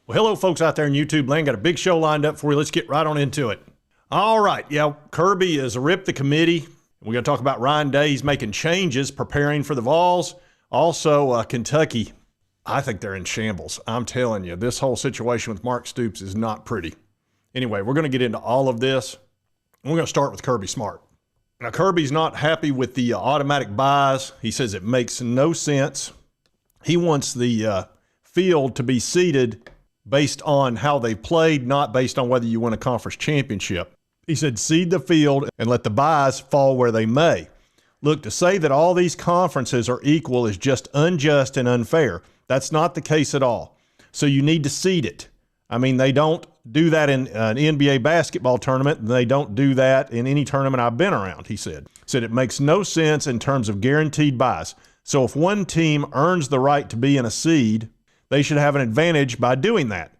Well, hello, folks out there in YouTube land. Got a big show lined up for you. Let's get right on into it. All right. Yeah, Kirby has ripped the committee. We're going to talk about Ryan Day. He's making changes, preparing for the VOLS. Also, Kentucky, I think they're in shambles. I'm telling you, this whole situation with Mark Stoops is not pretty. Anyway, we're going to get into all of this. We're going to start with Kirby Smart. Now, Kirby's not happy with the automatic buys. He says it makes no sense. He wants the field to be seeded based on how they played, not based on whether you win a conference championship. He said seed the field and let the buys fall where they may. Look, to say that all these conferences are equal is just unjust and unfair. That's not the case at all. So you need to seed it. I mean, they don't do that in an NBA basketball tournament, and they don't do that in any tournament I've been around, he said. He said it makes no sense in terms of guaranteed buys. So if one team earns the right to be in a seed, they should have an advantage by doing that.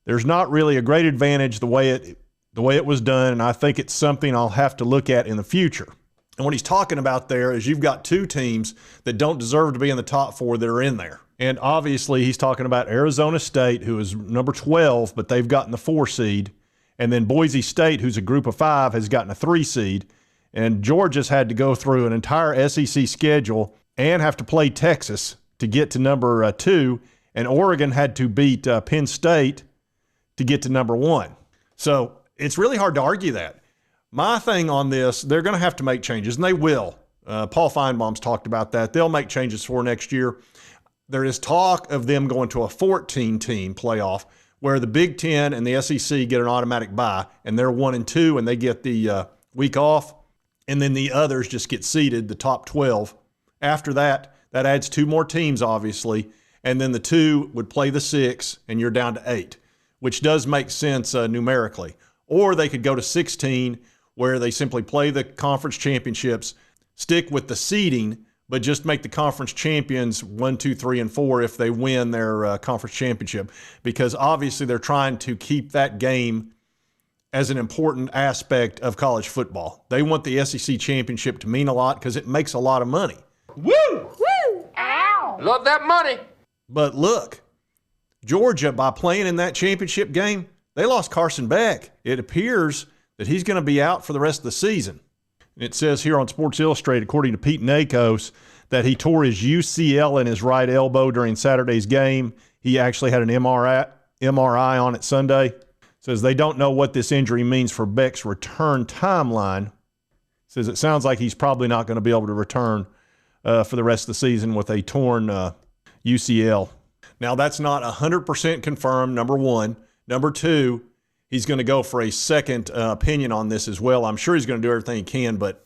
There's not really a great advantage the way it was done, and I think it's something I'll have to look at in the future. And what he's talking about there is you've got two teams that don't deserve to be in the top four that are in there. And obviously he's talking about Arizona State, who is number 12, but they've gotten the 4 seed. And then Boise State, who's a group of 5, has gotten a 3 seed. And Georgia's had to go through an entire SEC schedule and have to play Texas to get to number 2. And Oregon had to beat Penn State to get to number 1. So it's really hard to argue that. My thing on this, they're going to have to make changes, and they will. Paul Feinbaum's talked about that. They'll make changes for next year. There is talk of them going to a 14-team playoff where the Big Ten and the SEC get an automatic bye, and they're 1 and 2, and they get the week off, and then the others just get seeded, the top 12. After that, that adds 2 more teams, obviously, and then the 2 would play the 6, and you're down to 8, which does make sense numerically. Or they could go to 16, where they simply play the conference championships, stick with the seeding, but just make the conference champions 1, 2, 3, and 4 if they win their conference championship. Because obviously they're trying to keep that game as an important aspect of college football. They want the SEC championship to mean a lot because it makes a lot of money. Woo! Woo! Ow! Love that money. But look, Georgia, by playing in that championship game, they lost Carson Beck. It appears that he's going to be out for the rest of the season. It says here on Sports Illustrated, according to Pete Nakos, that he tore his UCL in his right elbow during Saturday's game. He actually had an MRI on it Sunday. It says they don't know what this injury means for Beck's return timeline. It says it sounds like he's probably not going to be able to return for the rest of the season with a torn UCL. Now, that's not 100% confirmed, number one. Number two, he's going to go for a second opinion on this as well. I'm sure he's going to do everything he can, but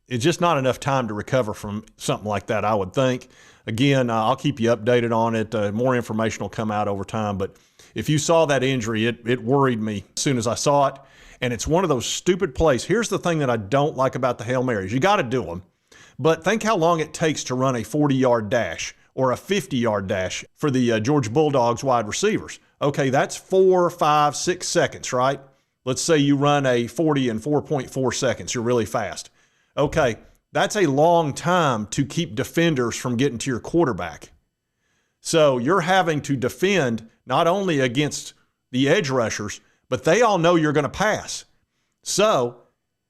it's just not enough time to recover from something like that, I would think. Again, I'll keep you updated on it. More information will come out over time. But if you saw that injury, it worried me as soon as I saw it. And it's one of those stupid plays. Here's the thing that I don't like about the Hail Marys. You got to do them. But think how long it takes to run a 40-yard dash or a 50-yard dash for the Georgia Bulldogs wide receivers. Okay, that's 4, 5, 6 seconds, right? Let's say you run a 40 in 4.4 seconds. You're really fast. Okay, that's a long time to keep defenders from getting to your quarterback. So you're having to defend not only against the edge rushers, but they all know you're going to pass. So,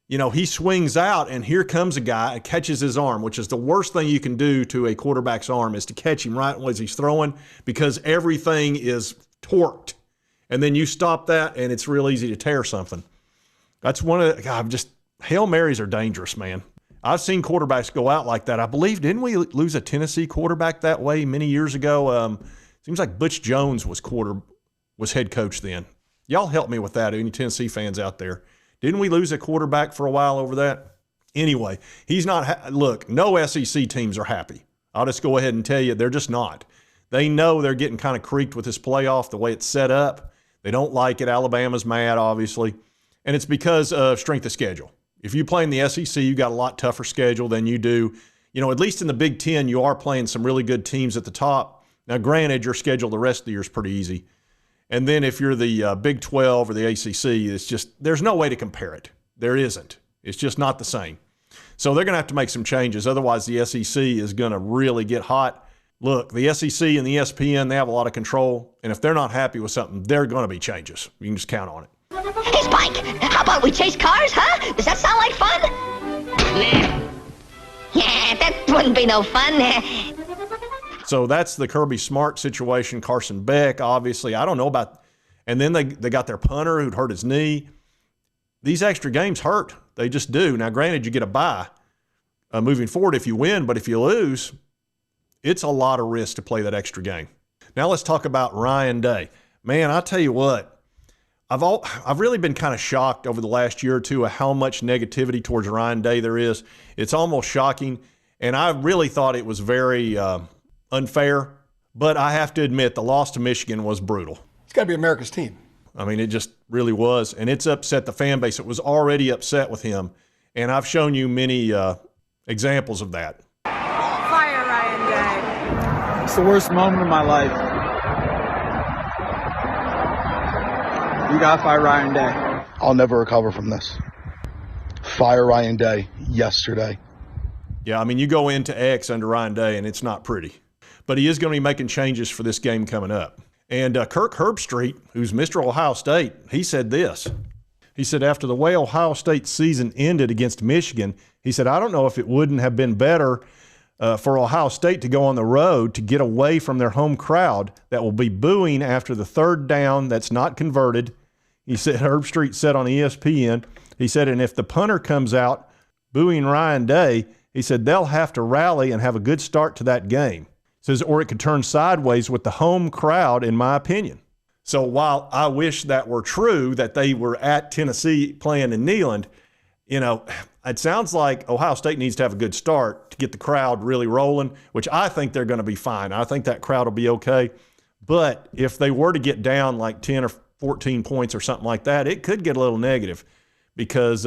he swings out, and here comes a guy and catches his arm, which is the worst thing you can do to a quarterback's arm, is to catch him right as he's throwing, because everything is torqued. And then you stop that, and it's real easy to tear something. That's one of the, Hail Marys are dangerous, man. I've seen quarterbacks go out like that. I believe, didn't we lose a Tennessee quarterback that way many years ago? Seems like Butch Jones was head coach then. Y'all help me with that, any Tennessee fans out there. Didn't we lose a quarterback for a while over that? Anyway, he's not look, no SEC teams are happy. I'll just go ahead and tell you, they're just not. They know they're getting kind of creaked with this playoff, the way it's set up. They don't like it. Alabama's mad, obviously. And it's because of strength of schedule. If you play in the SEC, you got a lot tougher schedule than you do. At least in the Big Ten, you are playing some really good teams at the top. Now, granted, your schedule the rest of the year is pretty easy. And then if you're the Big 12 or the ACC, it's just, there's no way to compare it. There isn't. It's just not the same. So they're going to have to make some changes. Otherwise, the SEC is going to really get hot. look, the SEC and the ESPN, they have a lot of control, and if they're not happy with something, there are going to be changes. You can just count on it. Hey, Spike, how about we chase cars, huh? Does that sound like fun? Yeah, that wouldn't be no fun. So that's the Kirby Smart situation. Carson Beck, obviously, I don't know about. And then they got their punter who'd hurt his knee. These extra games hurt. They just do. Now, granted, you get a bye moving forward if you win, but if you lose, it's a lot of risk to play that extra game. Now let's talk about Ryan Day. Man, I tell you what, I've really been kind of shocked over the last year or two of how much negativity towards Ryan Day there is. It's almost shocking, and I really thought it was very unfair. But I have to admit, the loss to Michigan was brutal. It's got to be America's team. I mean, it just really was, and it's upset the fan base. It was already upset with him, and I've shown you many examples of that. Fire Ryan Day. It's the worst moment of my life. You got to fire Ryan Day. I'll never recover from this. Fire Ryan Day yesterday. Yeah, I mean, you go into X under Ryan Day, and it's not pretty. But he is going to be making changes for this game coming up. And Kirk Herbstreit, who's Mr. Ohio State, he said this. He said, after the way Ohio State's season ended against Michigan, he said, I don't know if it wouldn't have been better for Ohio State to go on the road to get away from their home crowd that will be booing after the third down that's not converted. He said, Herbstreit said on ESPN, he said, and if the punter comes out booing Ryan Day, he said, they'll have to rally and have a good start to that game. Says, or it could turn sideways with the home crowd, in my opinion. So while I wish that were true, that they were at Tennessee playing in Neyland, you know, it sounds like Ohio State needs to have a good start to get the crowd really rolling, which I think they're going to be fine. I think that crowd will be okay. But if they were to get down like 10 or 14 points or something like that, it could get a little negative because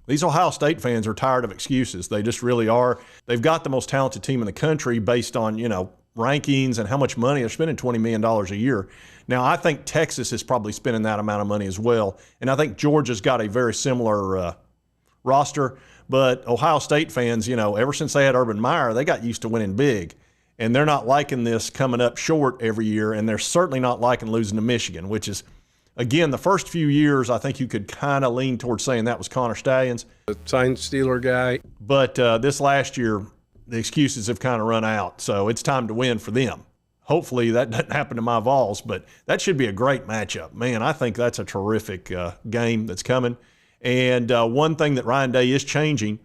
these Ohio State fans are tired of excuses. They just really are. They've got the most talented team in the country based on, you know, rankings and how much money they're spending, $20 million a year. Now, I think Texas is probably spending that amount of money as well. And I think Georgia's got a very similar roster. But Ohio State fans, you know, ever since they had Urban Meyer, they got used to winning big. And they're not liking this coming up short every year. And they're certainly not liking losing to Michigan, which is, again, the first few years, I think you could kind of lean towards saying that was Connor Stallions. The sign stealer guy. But this last year, the excuses have kind of run out. So it's time to win for them. Hopefully that doesn't happen to my Vols, but that should be a great matchup. Man, I think that's a terrific game that's coming. And one thing that Ryan Day is changing,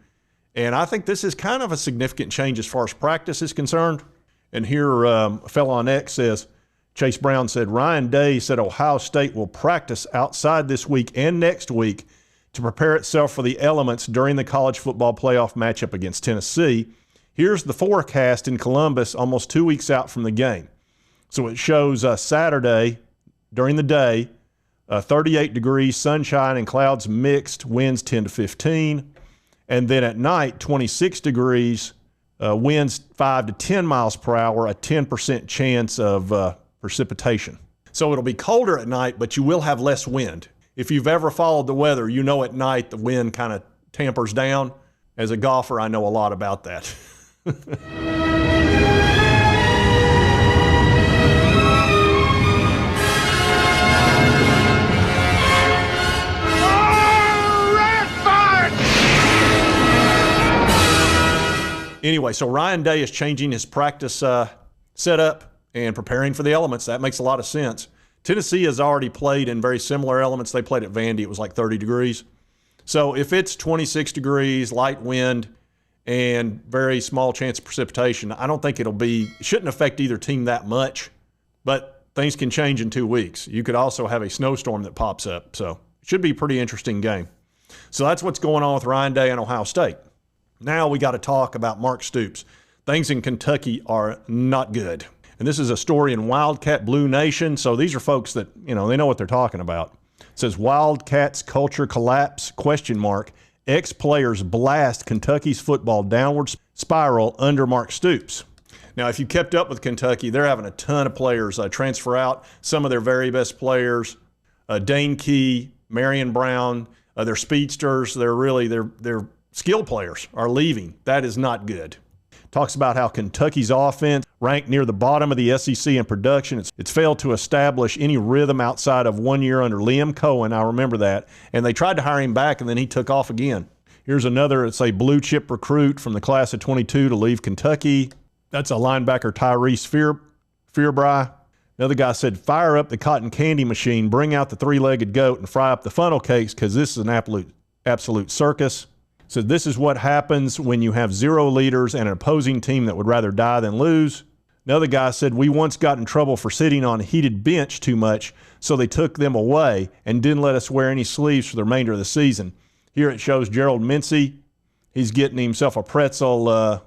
and I think this is kind of a significant change as far as practice is concerned. And here a fellow on X says, Chase Brown said, Ryan Day said Ohio State will practice outside this week and next week to prepare itself for the elements during the college football playoff matchup against Tennessee. Here's the forecast in Columbus almost 2 weeks out from the game. So it shows Saturday during the day, 38 degrees, sunshine and clouds mixed, winds 10 to 15. And then at night, 26 degrees, winds 5 to 10 miles per hour, a 10% chance of precipitation. So it'll be colder at night, but you will have less wind. If you've ever followed the weather, you know at night the wind kind of tampers down. As a golfer, I know a lot about that. Anyway, so Ryan Day is changing his practice setup and preparing for the elements. That makes a lot of sense. Tennessee has already played in very similar elements. They played at Vandy. It was like 30 degrees. So if it's 26 degrees, light wind, and very small chance of precipitation, I don't think it shouldn't affect either team that much, but things can change in 2 weeks. You could also have a snowstorm that pops up. So it should be a pretty interesting game. So that's what's going on with Ryan Day and Ohio State. Now we got to talk about Mark Stoops. Things in Kentucky are not good. And this is a story in Wildcat Blue Nation. So these are folks that, you know, they know what they're talking about. It says Wildcats culture collapse, ? Ex-players blast Kentucky's football downward spiral under Mark Stoops. Now, if you kept up with Kentucky, they're having a ton of players transfer out. Some of their very best players, Dane Key, Marion Brown, their speedsters, they're skill players are leaving. That is not good. talks about how Kentucky's offense ranked near the bottom of the SEC in production. It's failed to establish any rhythm outside of 1 year under Liam Cohen. I remember that. And they tried to hire him back, and then he took off again. Here's another, it's a blue chip recruit from the class of 22 to leave Kentucky. That's a linebacker, Tyrese Fearbry. Another guy said, fire up the cotton candy machine, bring out the three-legged goat, and fry up the funnel cakes because this is an absolute circus. So this is what happens when you have 0 leaders and an opposing team that would rather die than lose. Another guy said, we once got in trouble for sitting on a heated bench too much, so they took them away and didn't let us wear any sleeves for the remainder of the season. Here it shows Gerald Mincy. He's getting himself a pretzel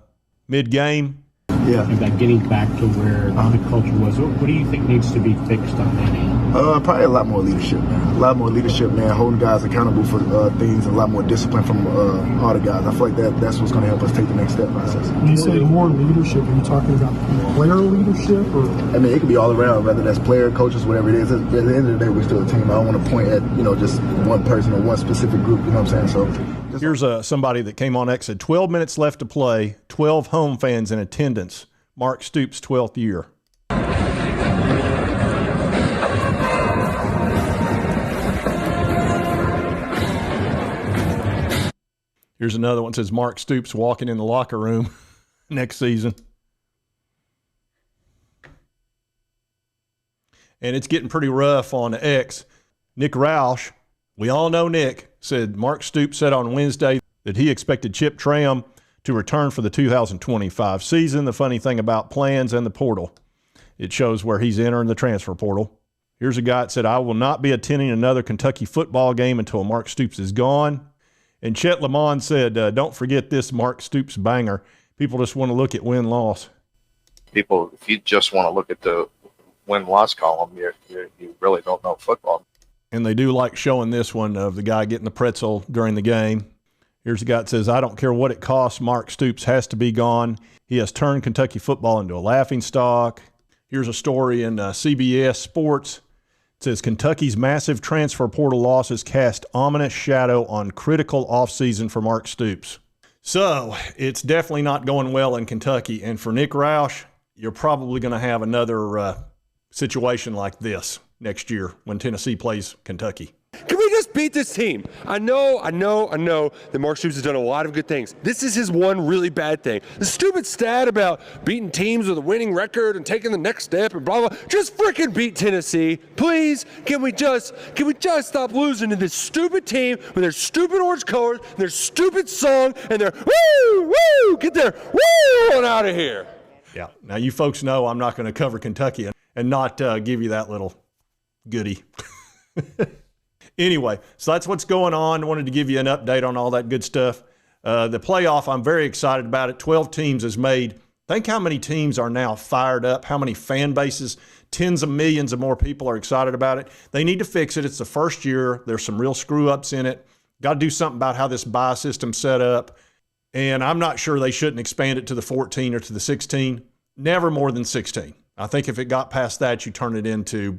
mid-game. Yeah. About getting back to where the culture was. What do you think needs to be fixed on that end? Probably a lot more leadership, man. A lot more leadership, man. Holding guys accountable for things. A lot more discipline from all the guys. I feel like that's what's going to help us take the next step process. When you say more leadership, are you talking about player leadership? Or? I mean, it could be all around, whether that's player, coaches, whatever it is. At the end of the day, we're still a team. I don't want to point at, just one person or one specific group, you know what I'm saying? So here's somebody that came on X, said 12 minutes left to play, 12 home fans in attendance. Mark Stoops' 12th year. Here's another one that says Mark Stoops walking in the locker room next season. And it's getting pretty rough on X. Nick Roush, we all know Nick, said Mark Stoops said on Wednesday that he expected Chip Tramm to return for the 2025 season. The funny thing about plans and the portal, it shows where he's entering the transfer portal. Here's a guy that said, I will not be attending another Kentucky football game until Mark Stoops is gone. And Chet Lamont said, don't forget this Mark Stoops banger. People just want to look at win-loss. People, if you just want to look at the win-loss column, you really don't know football. And they do like showing this one of the guy getting the pretzel during the game. Here's a guy that says, I don't care what it costs, Mark Stoops has to be gone. He has turned Kentucky football into a laughingstock. Here's a story in CBS Sports. It says, Kentucky's massive transfer portal losses cast ominous shadow on critical offseason for Mark Stoops. So it's definitely not going well in Kentucky. And for Nick Roush, you're probably going to have another situation like this next year when Tennessee plays Kentucky. Can we just beat this team? I know that Mark Stoops has done a lot of good things. This is his one really bad thing. The stupid stat about beating teams with a winning record and taking the next step and blah, blah. Just freaking beat Tennessee. Please, can we just stop losing to this stupid team with their stupid orange colors, and their stupid song, and their woo, get their woo on out of here. Yeah. Now you folks know I'm not going to cover Kentucky and not give you that little goodie. Anyway, so that's what's going on. I wanted to give you an update on all that good stuff. The playoff, I'm very excited about it. 12 teams is made. Think how many teams are now fired up, how many fan bases, tens of millions of more people are excited about it. They need to fix it. It's the first year. There's some real screw-ups in it. Got to do something about how this bye system's set up. And I'm not sure they shouldn't expand it to the 14 or to the 16. Never more than 16. I think if it got past that, you turn it into,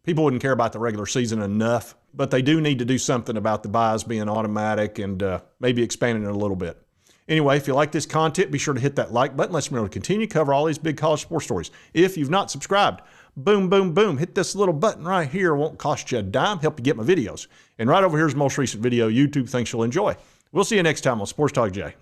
people wouldn't care about the regular season enough, but they do need to do something about the buys being automatic and maybe expanding it a little bit. Anyway, if you like this content, be sure to hit that like button. Let's be able to continue to cover all these big college sports stories. If you've not subscribed, boom, boom, boom, hit this little button right here. It won't cost you a dime, help you get my videos. And right over here is the most recent video YouTube thinks you'll enjoy. We'll see you next time on Sports Talk Jay.